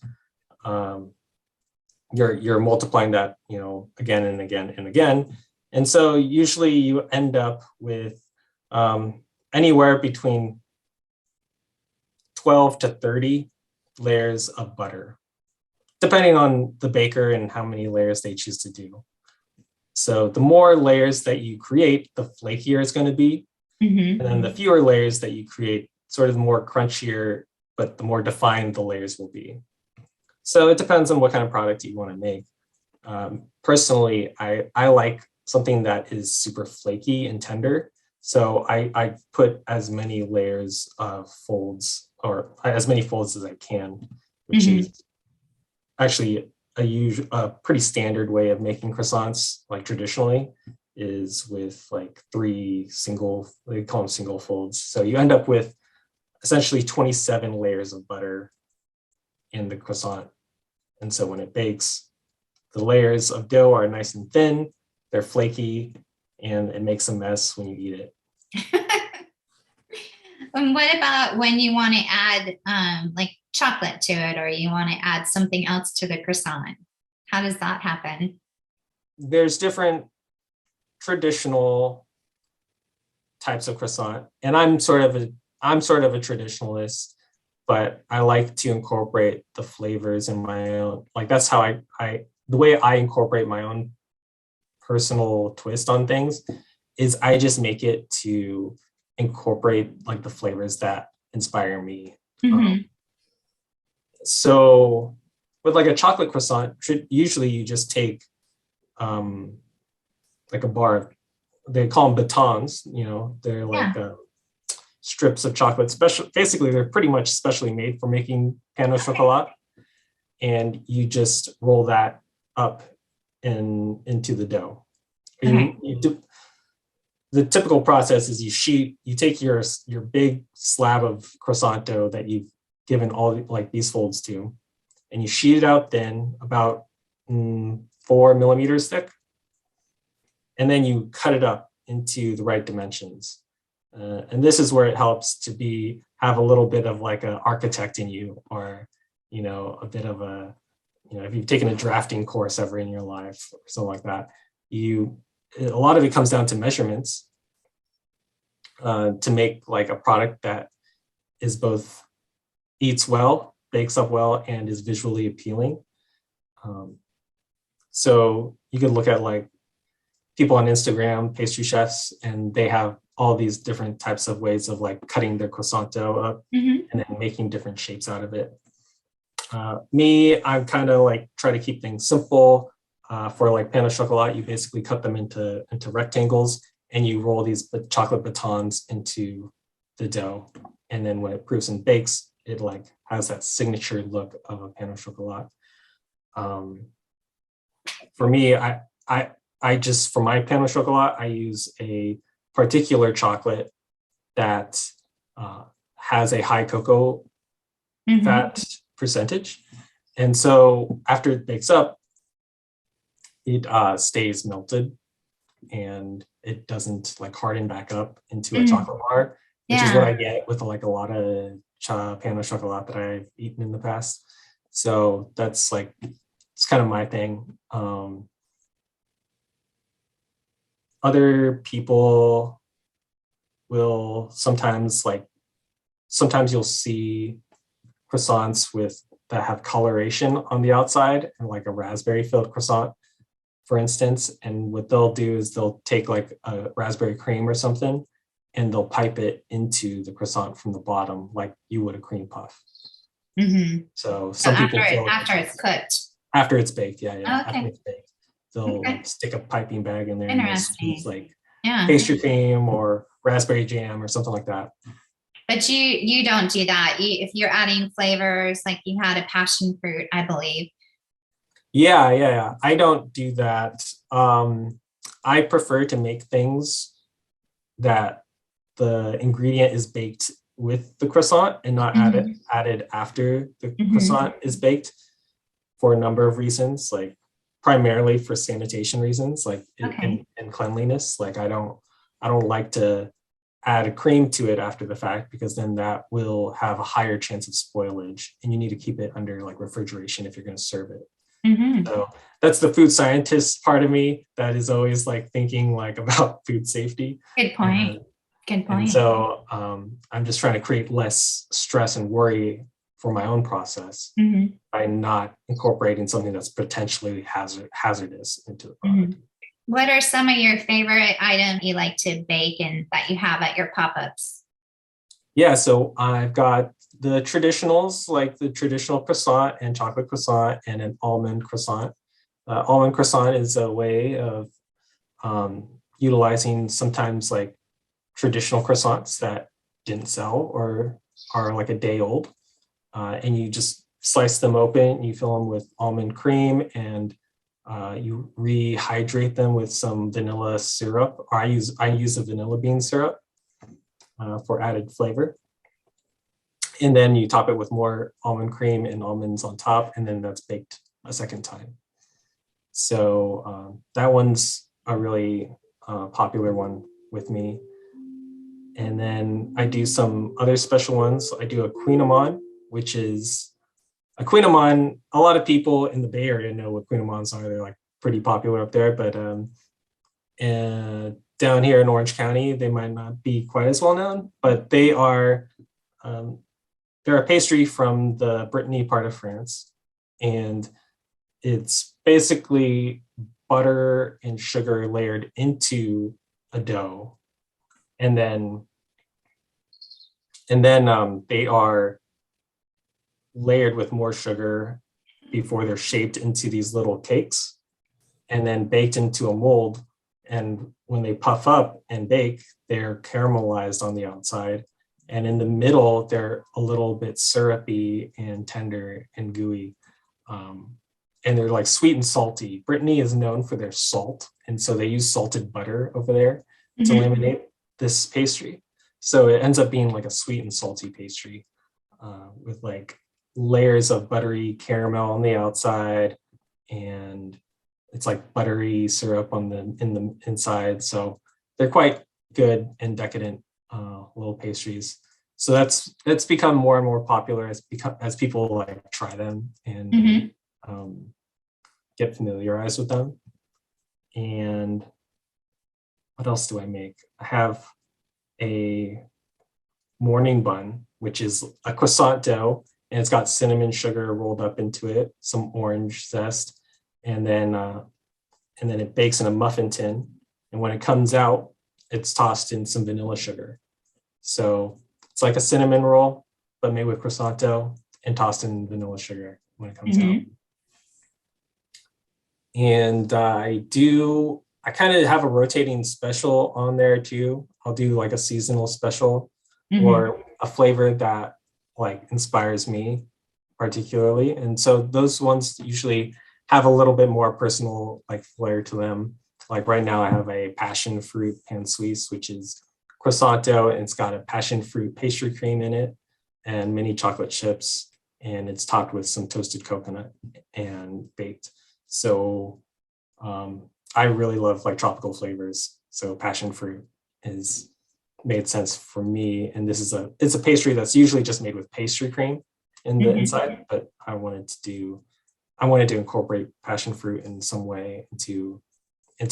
B: you're multiplying that, again and again and again. And so usually you end up with anywhere between 12 to 30 layers of butter, depending on the baker and how many layers they choose to do. So the more layers that you create, the flakier it's going to be. And then the fewer layers that you create, sort of the more crunchier, but the more defined the layers will be. So it depends on what kind of product you want to make. Personally, I like something that is super flaky and tender. So I put as many layers of folds, or as many folds as I can, which is actually a pretty standard way of making croissants, like traditionally, is with like they call them single folds. So you end up with essentially 27 layers of butter in the croissant. And so when it bakes, the layers of dough are nice and thin, they're flaky, and it makes a mess when you eat it.
A: And what about when you want to add like chocolate to it, or you want to add something else to the croissant? How does that happen?
B: There's different traditional types of croissant, and I'm sort of a traditionalist, but I like to incorporate the flavors in my own, like that's how the way I incorporate my own personal twist on things is I just make it to incorporate like the flavors that inspire me. So with like a chocolate croissant, usually you just take like a bar. They call them batons. They're like strips of chocolate. Basically, they're pretty much specially made for making pain au chocolat, and you just roll that up into the dough. The typical process is you take your big slab of croissant dough that you've given all like these folds to, and you sheet it out thin, about 4 millimeters thick, and then you cut it up into the right dimensions. And this is where it helps to have a little bit of like an architect in you, or a bit of a, if you've taken a drafting course ever in your life or something like that, a lot of it comes down to measurements to make like a product that is both eats well, bakes up well, and is visually appealing. So you could look at like people on Instagram, pastry chefs, and they have all these different types of ways of like cutting their croissant dough up and then making different shapes out of it. Me, I'm kind of like try to keep things simple. For like pain au chocolat, you basically cut them into rectangles, and you roll these chocolate batons into the dough. And then when it proofs and bakes, it like has that signature look of a pain au chocolat. For me, I just, for my pain au chocolat, I use a particular chocolate that has a high cocoa fat percentage. And so after it bakes up, it stays melted and it doesn't like harden back up into a chocolate bar, which is what I get with like a lot of pain au chocolat that I've eaten in the past. So that's like, it's kind of my thing. Other people will sometimes you'll see croissants that have coloration on the outside, and like a raspberry filled croissant, for instance. And what they'll do is they'll take like a raspberry cream or something, and they'll pipe it into the croissant from the bottom, like you would a cream puff. So some people
A: after it's cooked.
B: After it's baked, yeah.
A: Oh, okay.
B: After it's baked, they'll like stick a piping bag in there and squeeze like
A: Yeah.
B: pastry cream or raspberry jam or something like that.
A: But you don't do that. If you're adding flavors, like you had a passion fruit, I believe.
B: Yeah. I don't do that. I prefer to make things that the ingredient is baked with the croissant and not added after the croissant is baked, for a number of reasons, like primarily for sanitation reasons, like and cleanliness. Like I don't like to add a cream to it after the fact, because then that will have a higher chance of spoilage, and you need to keep it under like refrigeration if you're going to serve it. So that's the food scientist part of me that is always like thinking like about food safety.
A: Good point.
B: And so I'm just trying to create less stress and worry for my own process by not incorporating something that's potentially hazardous into the product.
A: What are some of your favorite items you like to bake and that you have at your pop-ups?
B: Yeah, so I've got the traditionals, like the traditional croissant and chocolate croissant and an almond croissant. Almond croissant is a way of utilizing sometimes like traditional croissants that didn't sell or are like a day old. And you just slice them open, you fill them with almond cream, and you rehydrate them with some vanilla syrup. Or I use a vanilla bean syrup for added flavor. And then you top it with more almond cream and almonds on top, and then that's baked a second time. So that one's a really popular one with me. And then I do some other special ones. I do a Queen Amande, which is a Queen Amande. A lot of people in the Bay Area know what Queen Amandes are. They're like pretty popular up there, but down here in Orange County, they might not be quite as well known, but they are, they're a pastry from the Brittany part of France. And it's basically butter and sugar layered into a dough. And then they are layered with more sugar before they're shaped into these little cakes and then baked into a mold. And when they puff up and bake, they're caramelized on the outside. And in the middle, they're a little bit syrupy and tender and gooey. And they're like sweet and salty. Brittany is known for their salt. And so they use salted butter over there to laminate this pastry. So it ends up being like a sweet and salty pastry with like layers of buttery caramel on the outside, and it's like buttery syrup on the inside. So they're quite good and decadent little pastries. So it's become more and more popular as people like try them and get familiarized with them. And what else do I make? I have a morning bun, which is a croissant dough, and it's got cinnamon sugar rolled up into it, some orange zest, and then it bakes in a muffin tin. And when it comes out, it's tossed in some vanilla sugar. So it's like a cinnamon roll, but made with croissant dough and tossed in vanilla sugar when it comes out. And I kind of have a rotating special on there too. I'll do like a seasonal special or a flavor that like inspires me particularly. And so those ones usually have a little bit more personal like flair to them. Like right now I have a passion fruit pan suisse, which is croissant dough, and it's got a passion fruit pastry cream in it and mini chocolate chips, and it's topped with some toasted coconut and baked. So I really love like tropical flavors. So passion fruit has made sense for me. And it's a pastry that's usually just made with pastry cream in the inside, but I wanted to incorporate passion fruit in some way into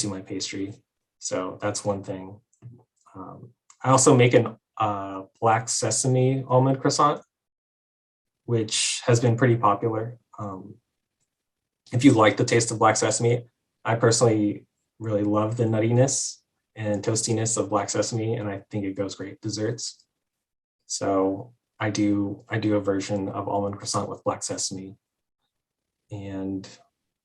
B: my pastry. So that's one thing. I also make an black sesame almond croissant, which has been pretty popular. If you like the taste of black sesame, I personally really love the nuttiness and toastiness of black sesame, and I think it goes great with desserts. So I do a version of almond croissant with black sesame. And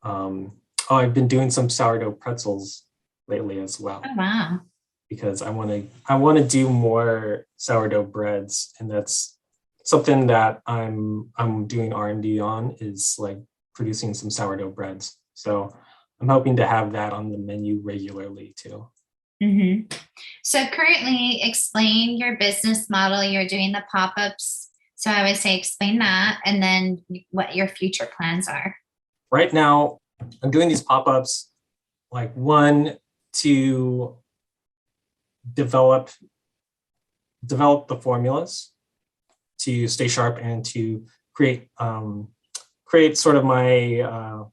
B: I've been doing some sourdough pretzels lately as well.
A: Oh, wow.
B: Because I want to do more sourdough breads, and that's something that I'm doing R&D on, is like producing some sourdough breads. So I'm hoping to have that on the menu regularly too.
A: So currently, explain your business model. You're doing the pop-ups. So I would say explain that, and then what your future plans are.
B: Right now, I'm doing these pop-ups, like one, to develop the formulas to stay sharp and to create sort of my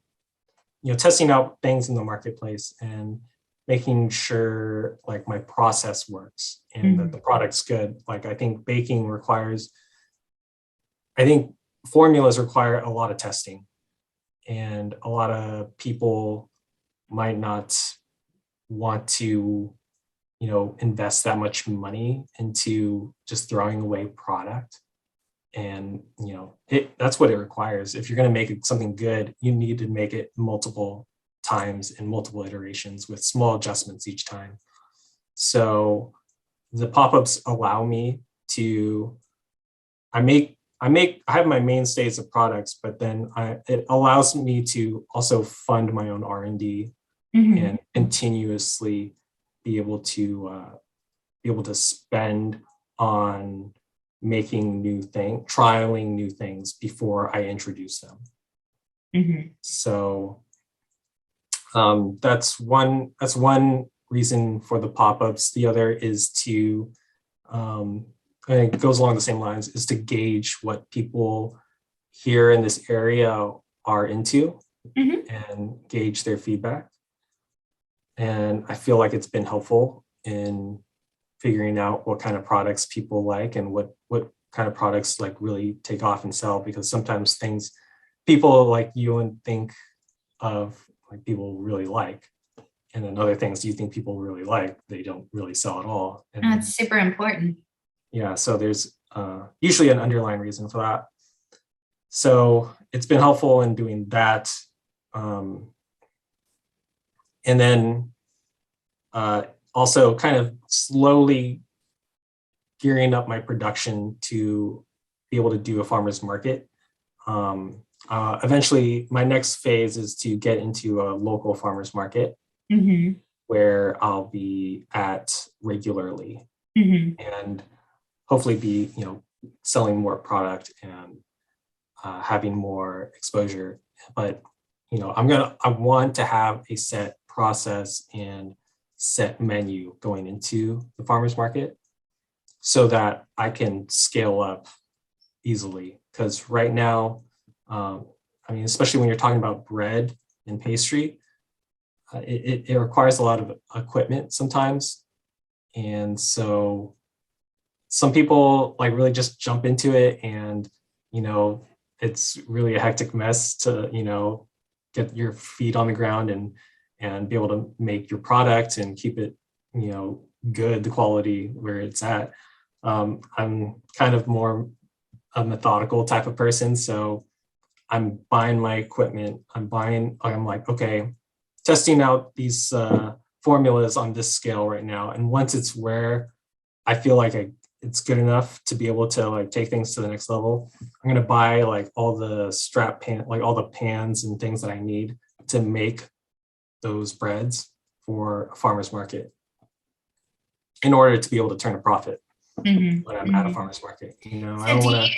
B: testing out things in the marketplace and making sure like my process works and that the product's good. Like I think formulas require a lot of testing, and a lot of people might not want to invest that much money into just throwing away product. And that's what it requires. If you're going to make something good, you need to make it multiple times in multiple iterations with small adjustments each time. So the pop-ups allow me to, I have my mainstays of products, but then it allows me to also fund my own R&D and continuously be able to spend on making trialing new things before I introduce them. So that's one reason for the pop-ups. The other is to, and it goes along the same lines, is to gauge what people here in this area are into and gauge their feedback. And I feel like it's been helpful in figuring out what kind of products people like and what kind of products like really take off and sell, because sometimes things people like you and think of like people really like, and then other things you think people really like, they don't really sell at all. And
A: that's super important.
B: Yeah, so there's usually an underlying reason for that. So it's been helpful in doing that. And then also kind of slowly gearing up my production to be able to do a farmer's market. Eventually, my next phase is to get into a local farmer's market where I'll be at regularly and hopefully be, selling more product and having more exposure. But, I want to have a set process and set menu going into the farmer's market so that I can scale up easily. Because right now, especially when you're talking about bread and pastry, it requires a lot of equipment sometimes. And so some people like really just jump into it and, it's really a hectic mess to, get your feet on the ground and be able to make your product and keep it, good, the quality where it's at. I'm kind of more a methodical type of person. So I'm buying my equipment. I'm like, okay, testing out these formulas on this scale right now. And once it's where I feel like it's good enough to be able to like take things to the next level, I'm going to buy like all the all the pans and things that I need to make those breads for a farmer's market in order to be able to turn a profit when I'm at a farmer's market.
A: So I don't want to.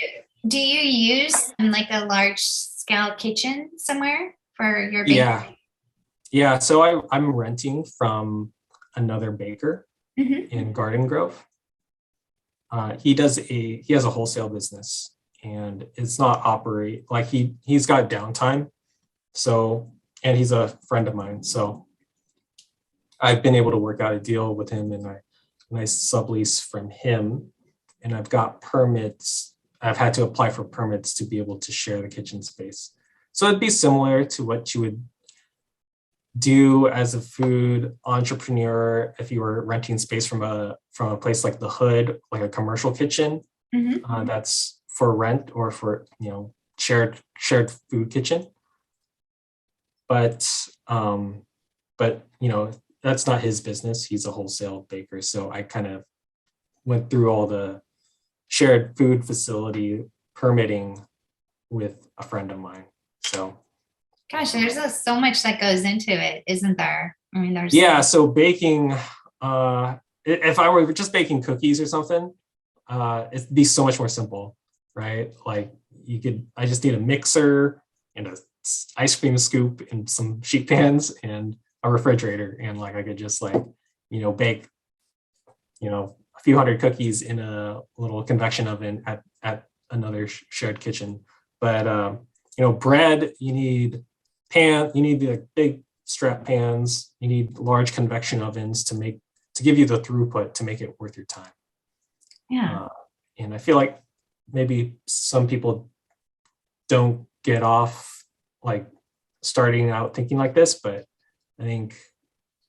A: Do you use like a large scale kitchen somewhere for your bakery?
B: Yeah. So I'm renting from another baker in Garden Grove. He has a wholesale business and it's not he's got downtime. So, and he's a friend of mine. So I've been able to work out a deal with him and a nice sublease from him. And I've got permits. I've had to apply for permits to be able to share the kitchen space. So it'd be similar to what you would do as a food entrepreneur if you were renting space from a place like the Hood, like a commercial kitchen that's for rent or for shared food kitchen. But that's not his business. He's a wholesale baker. So I kind of went through all the shared food facility permitting with a friend of mine. So
A: gosh, there's so much that goes into it, isn't there? I mean,
B: so baking, if I were just baking cookies or something, it'd be so much more simple, right? Like I just need a mixer and a ice cream scoop and some sheet pans and a refrigerator. And like, I could just bake, a few hundred cookies in a little convection oven at another shared kitchen. But, bread, you need the big strap pans, you need large convection ovens to give you the throughput to make it worth your time.
A: Yeah.
B: And I feel like maybe some people don't get off like starting out thinking like this, but I think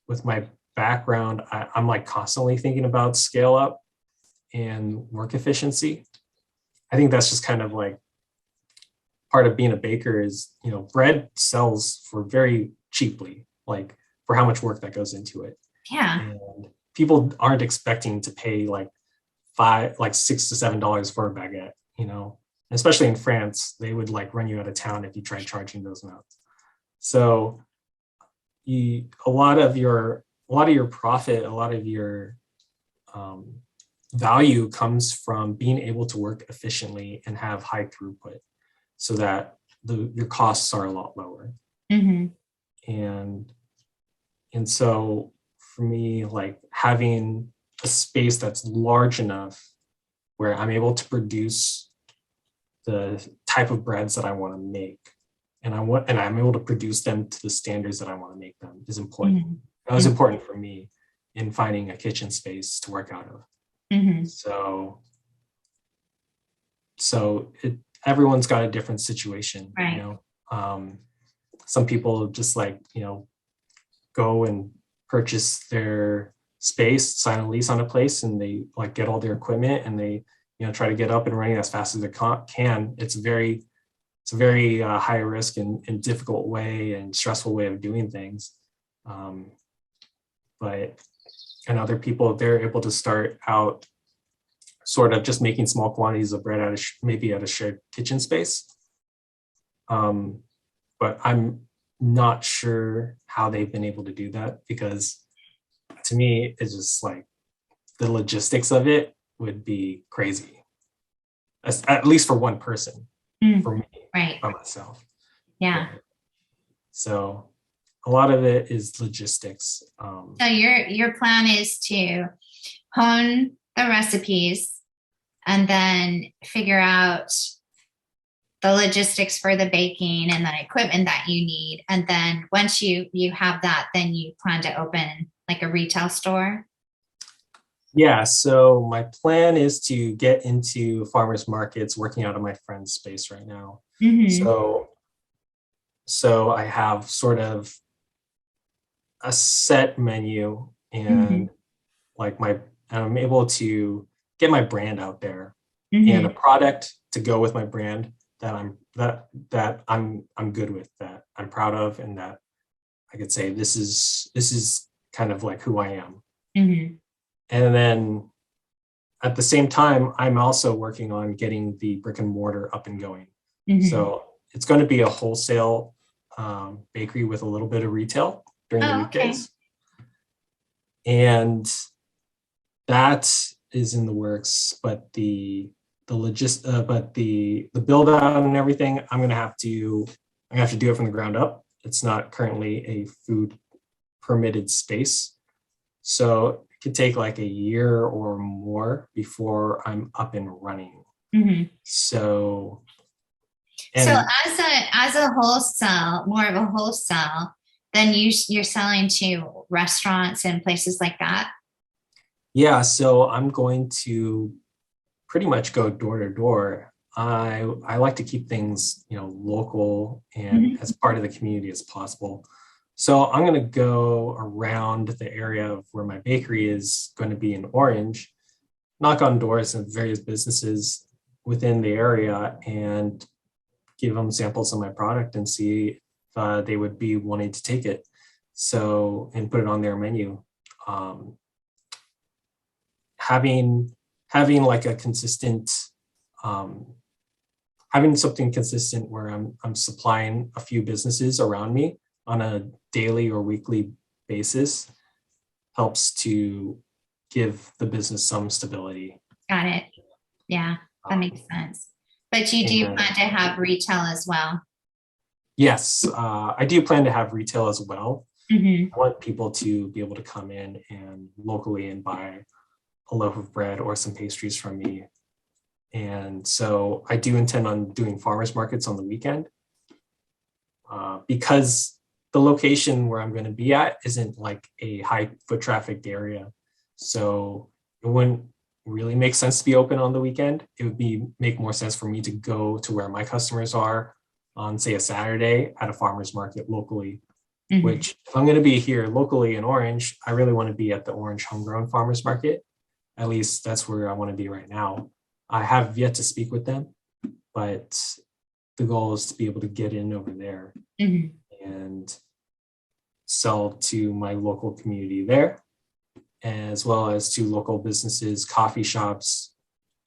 B: with my background, I'm like constantly thinking about scale up and work efficiency. I think that's just kind of like part of being a baker is, bread sells for very cheaply, like for how much work that goes into it.
A: Yeah.
B: And people aren't expecting to pay like $6 to $7 for a baguette, especially in France, they would like run you out of town if you tried charging those amounts. So a lot of your profit, a lot of your value comes from being able to work efficiently and have high throughput so that your costs are a lot lower. And so for me, like having a space that's large enough where I'm able to produce the type of breads that I want to make, and I'm able to produce them to the standards that I want to make them is important. That was important for me in finding a kitchen space to work out of. So everyone's got a different situation,
A: right.
B: Some people just go and purchase their space, sign a lease on a place, and they like get all their equipment and they try to get up and running as fast as they can. It's very it's a very high risk and difficult way and stressful way of doing things. But and other people, they're able to start out sort of just making small quantities of bread maybe at a shared kitchen space. But I'm not sure how they've been able to do that, because to me, it's just like the logistics of it would be crazy, at least for one person, for me,
A: right,
B: by myself.
A: yeah.
B: So a lot of it is logistics.
A: So your plan is to hone the recipes and then figure out the logistics for the baking and the equipment that you need. And then once you have that, then you plan to open like a retail store?
B: Yeah, so my plan is to get into farmers markets, working out of my friend's space right now. So I have sort of a set menu, and like I'm able to get my brand out there and a product to go with my brand that I'm good with, that I'm proud of, and that I could say this is kind of like who I am. And then at the same time, I'm also working on getting the brick and mortar up and going. So it's going to be a wholesale bakery with a little bit of retail during the weekdays. And that is in the works, but the build out and everything, I'm gonna have to do it from the ground up. It's not currently a food permitted space, so it could take like a year or more before I'm up and running. So
A: as a wholesale, more of a wholesale, then you're selling to restaurants and places like that?
B: Yeah, so I'm going to pretty much go door to door. I like to keep things, local and as part of the community as possible. So I'm going to go around the area of where my bakery is going to be in Orange, knock on doors of various businesses within the area and give them samples of my product and see if they would be wanting to take it. So, and put it on their menu. Having like a consistent, having something consistent where I'm supplying a few businesses around me on a daily or weekly basis helps to give the business some stability.
A: Got it. Yeah, that makes sense. But you do plan to have retail as well?
B: Yes, I do plan to have retail as well. I want people to be able to come in and locally and buy a loaf of bread or some pastries from me. And so I do intend on doing farmers markets on the weekend because the location where I'm going to be at isn't like a high foot trafficked area. So it wouldn't really make sense to be open on the weekend. It would make more sense for me to go to where my customers are on, say, a Saturday at a farmers market locally, which if I'm going to be here locally in Orange, I really want to be at the Orange Homegrown Farmers Market. At least that's where I want to be right now. I have yet to speak with them, but the goal is to be able to get in over there and sell to my local community there, as well as to local businesses, coffee shops,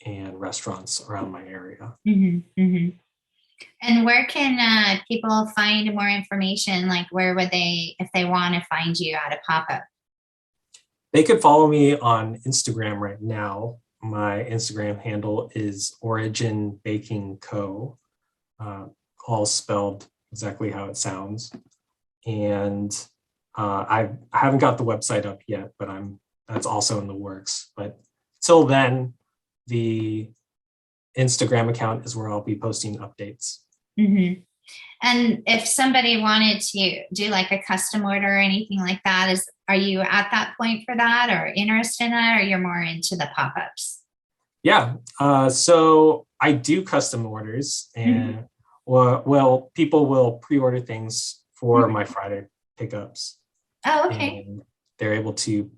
B: and restaurants around my area.
A: And where can people find more information? Like where would they, if they want to find you at a pop-up?
B: They could follow me on Instagram right now. My Instagram handle is Origin Baking Co., all spelled exactly how it sounds. And I haven't got the website up yet, but that's also in the works. But till then, the Instagram account is where I'll be posting updates.
A: And if somebody wanted to do like a custom order or anything like that, are you at that point for that or interested in that, or you're more into the pop-ups?
B: Yeah, so I do custom orders, and well, people will pre-order things for my Friday pickups.
A: Oh, okay.
B: And they're able to,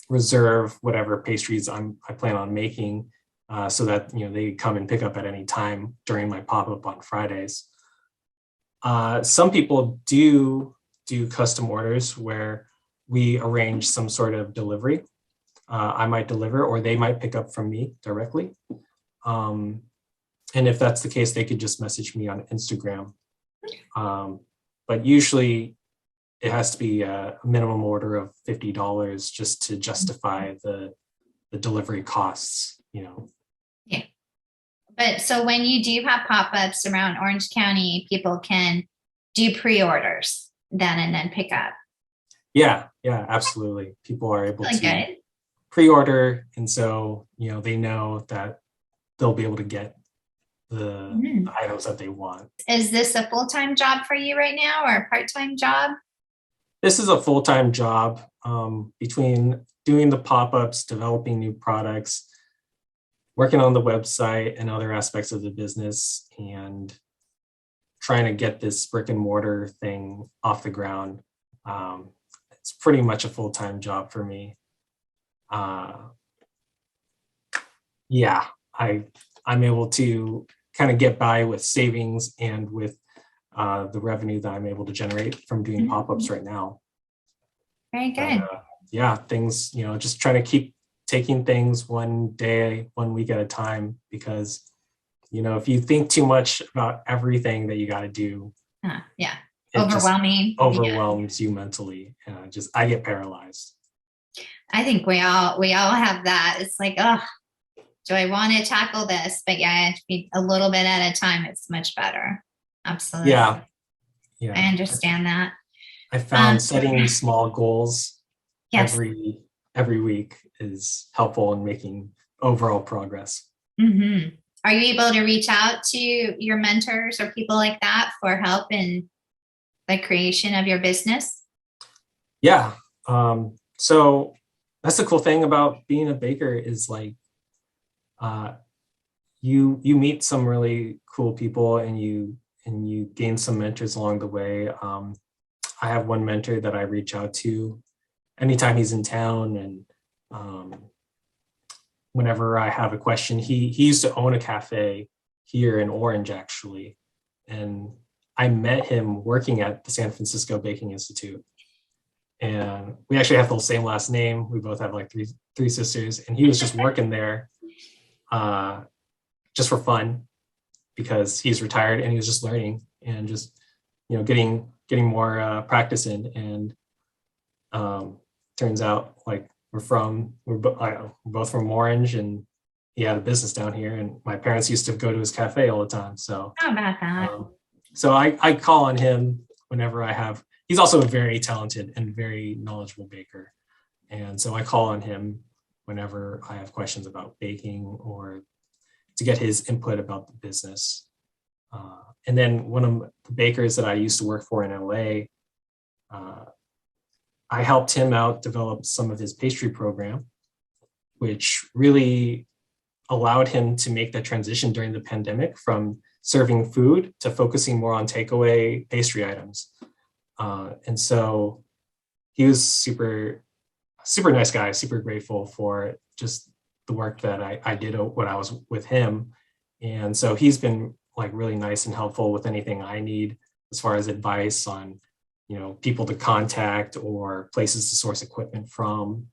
B: reserve whatever pastries I plan on making so that, they come and pick up at any time during my pop-up on Fridays. Some people do custom orders where we arrange some sort of delivery. I might deliver, or they might pick up from me directly. And if that's the case, they could just message me on Instagram. But usually it has to be a minimum order of $50 just to justify the delivery costs,
A: Yeah. But so when you do have pop-ups around Orange County, people can do pre-orders then and then pick up.
B: Yeah, absolutely. People are able
A: Really
B: to
A: good.
B: pre-order. And so, they know that they'll be able to get the items that they want.
A: Is this a full-time job for you right now or a part-time job?
B: This is a full-time job, between doing the pop-ups, developing new products, working on the website and other aspects of the business, and trying to get this brick and mortar thing off the ground. It's pretty much a full-time job for me. I'm able to kind of get by with savings and with the revenue that I'm able to generate from doing pop-ups right now.
A: Very good.
B: Things, just trying to keep taking things one day, 1 week at a time, because, if you think too much about everything that you got to do,
A: overwhelming,
B: overwhelms you mentally. I get paralyzed.
A: I think we all have that. It's like, oh, do I want to tackle this? But I have to be a little bit at a time. It's much better. Absolutely.
B: Yeah.
A: I understand that.
B: I found setting small goals
A: yes.
B: every week is helpful in making overall progress.
A: Mm-hmm. Are you able to reach out to your mentors or people like that for help in the creation of your business?
B: Yeah. So that's the cool thing about being a baker is like, you meet some really cool people and you gain some mentors along the way. I have one mentor that I reach out to anytime he's in town, and whenever I have a question. He used to own a cafe here in Orange, actually, and I met him working at the San Francisco Baking Institute, and we actually have the same last name. We both have like three sisters, and he was just working there just for fun, because he's retired and he was just learning and just getting more practice in. And turns out like we're both from Orange, and he had a business down here, and my parents used to go to his cafe all the time. So
A: how about that?
B: So I call on him whenever I have. He's also a very talented and very knowledgeable baker, and so I call on him whenever I have questions about baking or to get his input about the business. And then one of the bakers that I used to work for in LA, I helped him out develop some of his pastry program, which really allowed him to make that transition during the pandemic from serving food to focusing more on takeaway pastry items. And so he was super nice guy, super grateful for just the work that I did when I was with him. And so he's been like really nice and helpful with anything I need as far as advice on, people to contact or places to source equipment from.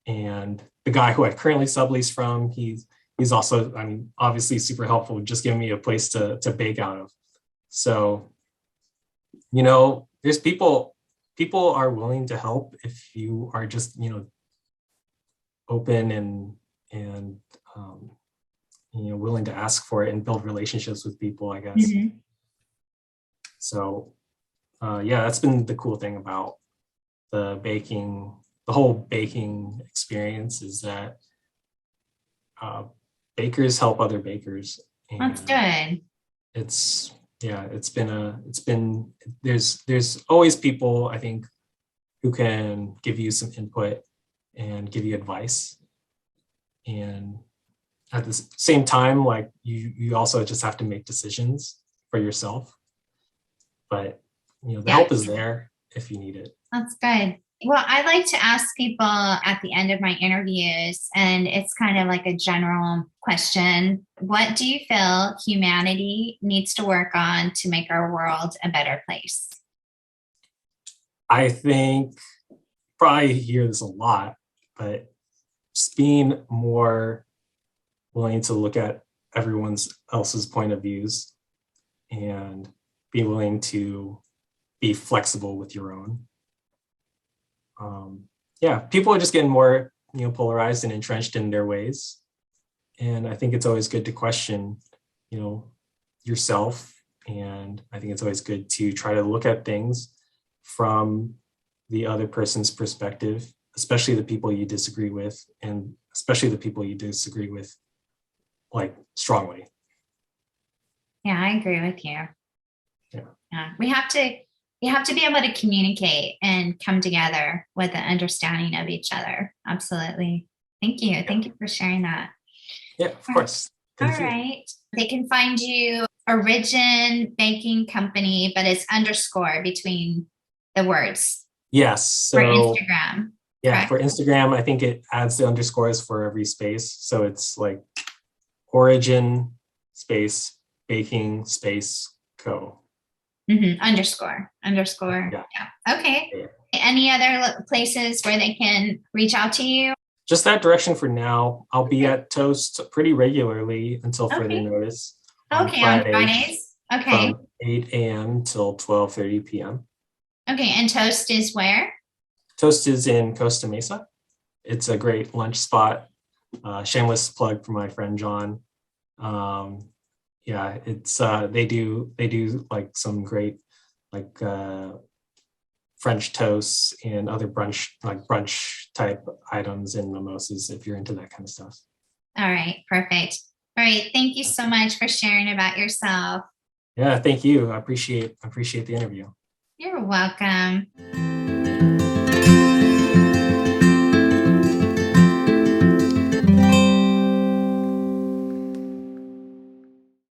B: And the guy who I currently sublease from, he's also, obviously super helpful, just giving me a place to bake out of. So, there's people are willing to help if you are just, open and willing to ask for it and build relationships with people, I guess. Mm-hmm. So, that's been the cool thing about the whole baking experience, is that bakers help other bakers.
A: That's good.
B: There's always people, I think, who can give you some input and give you advice. And at the same time, like you also just have to make decisions for yourself. But the help is there if you need it.
A: That's good. Well, I like to ask people at the end of my interviews, and it's kind of like a general question. What do you feel humanity needs to work on to make our world a better place?
B: I think probably hear this a lot, but just being more willing to look at everyone's else's point of views and be willing to be flexible with your own. Yeah, people are just getting more, polarized and entrenched in their ways. And I think it's always good to question, yourself. And I think it's always good to try to look at things from the other person's perspective, especially the people you disagree with, and especially the people you disagree with, like, strongly.
A: Yeah, I agree with you.
B: Yeah.
A: Yeah, we have to be able to communicate and come together with an understanding of each other. Absolutely. Thank you.
B: Yeah.
A: Thank you for sharing that.
B: Yeah, of course.
A: All
B: Thank you.
A: right. They can find you Origin Baking Company, but it's underscore between the words
B: Yes.
A: for
B: So
A: Instagram.
B: yeah,
A: Correct.
B: for Instagram, I think it adds the underscores for every space. So it's like origin space baking space co.
A: Underscore.
B: Yeah.
A: Yeah. Okay.
B: Yeah.
A: Any other places where they can reach out to you?
B: Just that direction for now. I'll be at Toast pretty regularly until further
A: Okay.
B: notice on
A: Okay. On
B: Fridays
A: Fridays. Okay.
B: from 8 a.m. till 12:30 p.m.
A: Okay. And Toast is where?
B: Toast is in Costa Mesa. It's a great lunch spot. Shameless plug for my friend John. Yeah, it's they do like some great like French toasts and other brunch type items and mimosas if you're into that kind of stuff.
A: All right. Perfect. All right. Thank you so much for sharing about yourself.
B: Yeah, thank you. I appreciate the interview.
A: You're welcome.